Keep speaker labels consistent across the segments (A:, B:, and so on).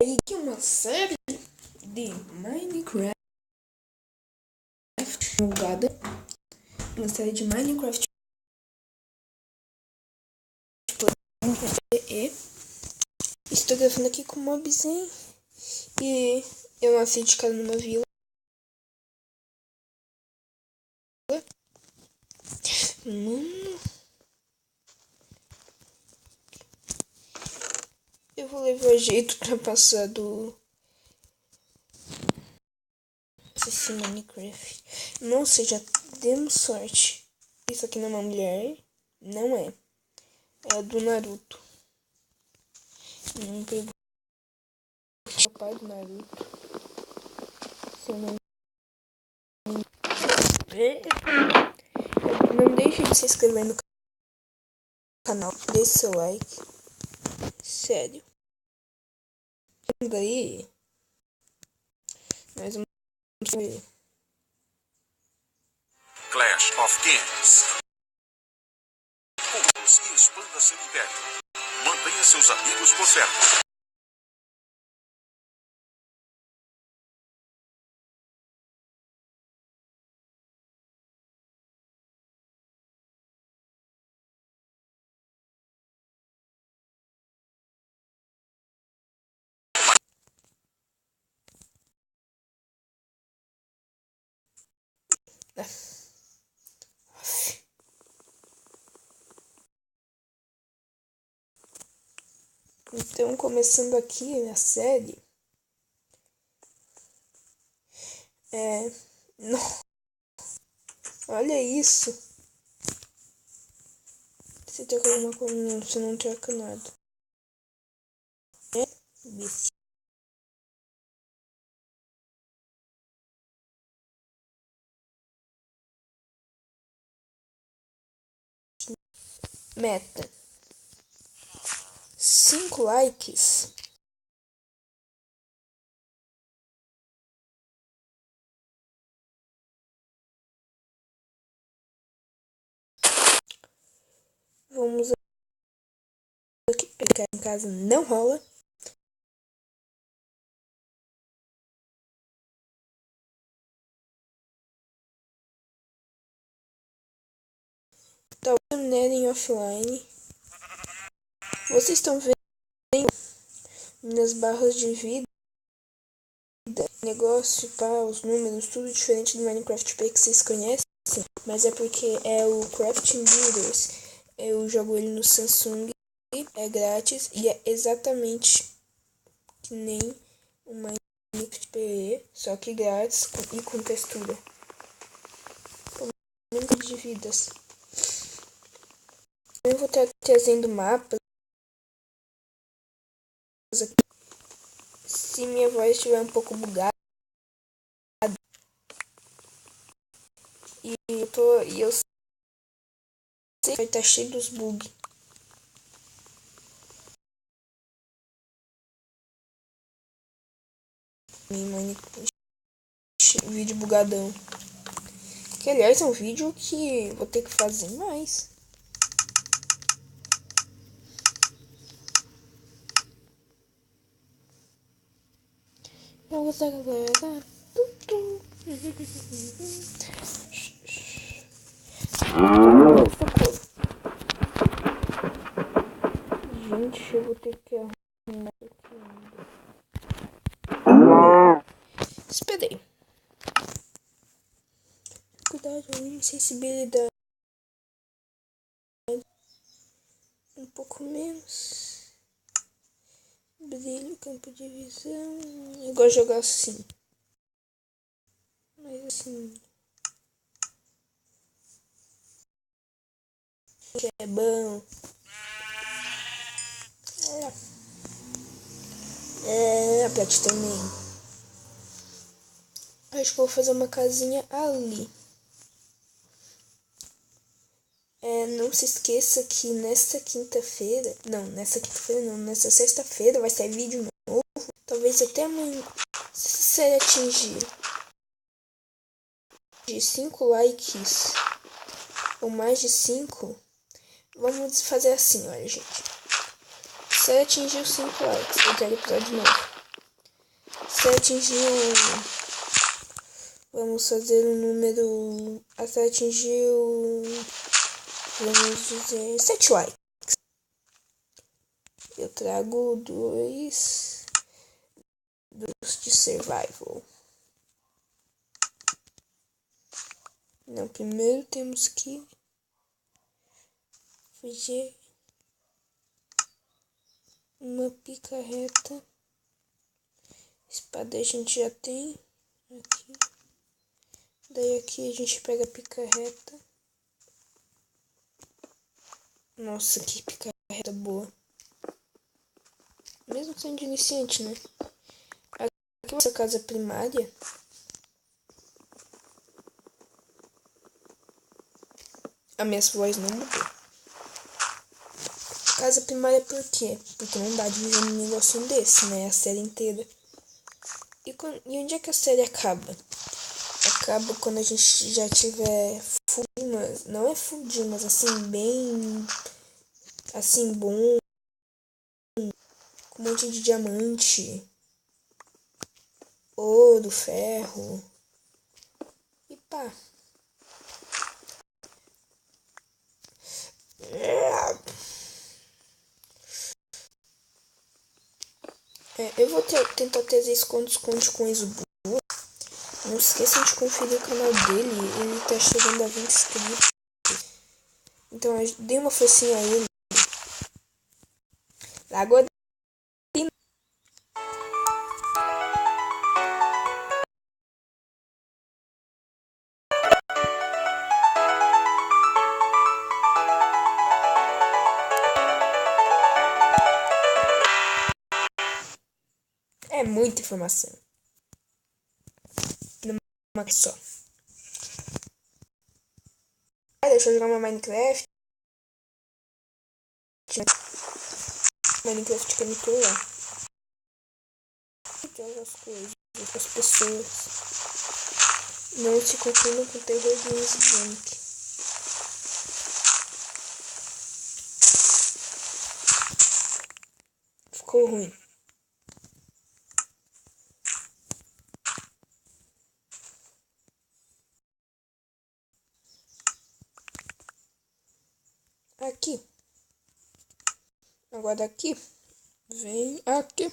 A: aí que uma série de Minecraft jogada, uma série de Minecraft e estou gravando aqui com o Mobzinho e eu nasci de casa numa vila. Eu vou levar jeito pra passar do esse Minecraft. Nossa, já demos sorte. Isso aqui não é uma mulher. Não é. É do Naruto. Não pergunte o pai do Naruto. Seu nome. Não deixe de se inscrever no canal. Deixe seu like. Sério. Daí nós vamos ver
B: Clash of Kings. Poucos e expanda seu império. Mantenha seus amigos por perto.
A: Então, começando aqui a série. Não. Olha isso. Você troca alguma coisa? Não, você não troca nada. Meta. 5 likes. Vamos aqui pegar em casa. Não rola. Tá o Neren offline. Vocês estão vendo nas barras de vida. Negócio, pá, os números, tudo diferente do Minecraft P que vocês conhecem. Mas é porque é o Crafting Builders. Eu jogo ele no Samsung. É grátis e é exatamente que nem o Minecraft PE, só que grátis e com textura. Número de vidas. Eu vou estar trazendo mapas. Se minha voz estiver um pouco bugada. E eu sei que vai estar cheio dos bugs. Vídeo bugadão. Que aliás é um vídeo que vou ter que fazer mais. Eu vou agora. Gente, eu vou ter que arrumar aqui ainda. Esperei. Cuidado, insensibilidade. Um pouco menos. Brilho, campo de visão. Eu gosto de jogar assim. Mas assim. Que é bom. A Pet também. Acho que vou fazer uma casinha ali. Não se esqueça que nessa quinta-feira. Não, nessa sexta-feira vai sair vídeo novo. Talvez até amanhã. Se você atingir de 5 likes ou mais de 5, vamos fazer assim, olha, gente. Se atingir os 5 likes, eu quero episódio novo. Até atingir vamos fazer um número. Até atingir vamos dizer, 7 likes. Eu trago dois de survival. Não, primeiro temos que fazer uma picareta. Espada a gente já tem aqui. Daí aqui a gente pega a picareta. Nossa, que picareta boa. Mesmo sendo iniciante, né? Aqui essa casa primária. A minha voz não mudou. Casa primária por quê? Porque não dá de viver um negócio desse, né? A série inteira. E onde é que a série acaba? Acaba quando a gente já tiver full, mas não é full, mas assim, bem... assim, bom. Com um monte de diamante. Ouro, ferro. E pá. Eu vou tentar ter esconde-esconde com o Izubu. Não esqueçam de conferir o canal dele. Ele tá chegando a 20 inscritos. Então dê uma forcinha a ele. Lagoa é muita informação. Numa só. Deixa eu jogar uma Minecraft. Minecraft que eu me tô lá. As coisas, as pessoas. Não se confundam com o terror do Islamic. Ficou ruim. Aqui. Agora aqui. Vem aqui.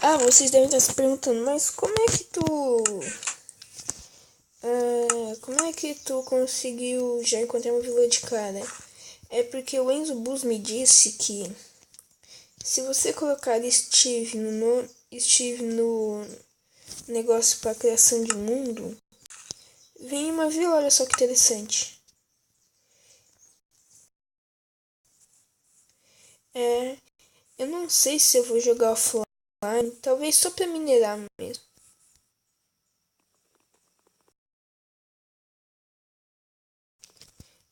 A: Ah, vocês devem estar se perguntando, mas como é que tu conseguiu já encontrar uma vila de cara? É porque o Enzo Bus me disse que se você colocar Steve no negócio para criação de mundo, vem uma vila, olha só que interessante. Eu não sei se eu vou jogar offline, talvez só pra minerar mesmo.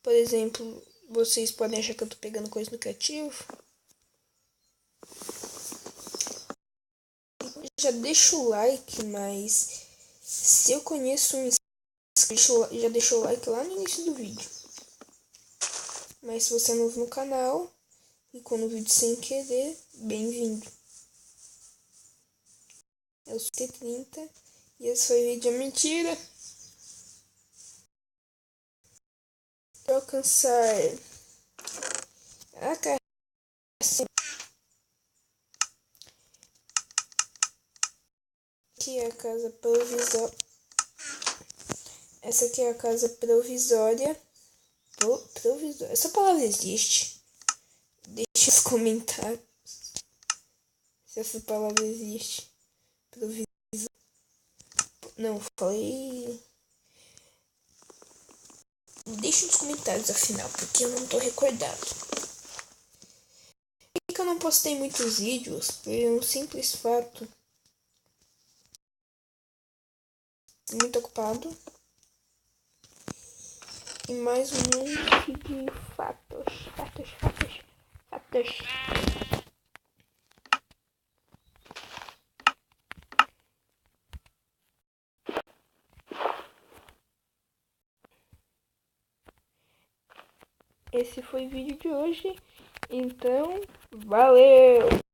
A: Por exemplo, vocês podem achar que eu tô pegando coisa no criativo. Já deixa o like, mas se eu conheço um inscrito, já deixou o like lá no início do vídeo. Mas se você é novo no canal e quando o vídeo sem querer, bem-vindo. Eu sou T30 e esse foi o vídeo mentira. Para alcançar a carreira. Aqui é a casa provisória. Essa aqui é a casa provisória. Provisória. Essa palavra existe. Deixa nos comentários se essa palavra existe. Provisória. Não, falei. Deixa nos comentários afinal, porque eu não tô recordado. Por que eu não postei muitos vídeos? Por um simples fato. Muito ocupado. E mais um monte de fatos. Esse foi o vídeo de hoje. Então, valeu!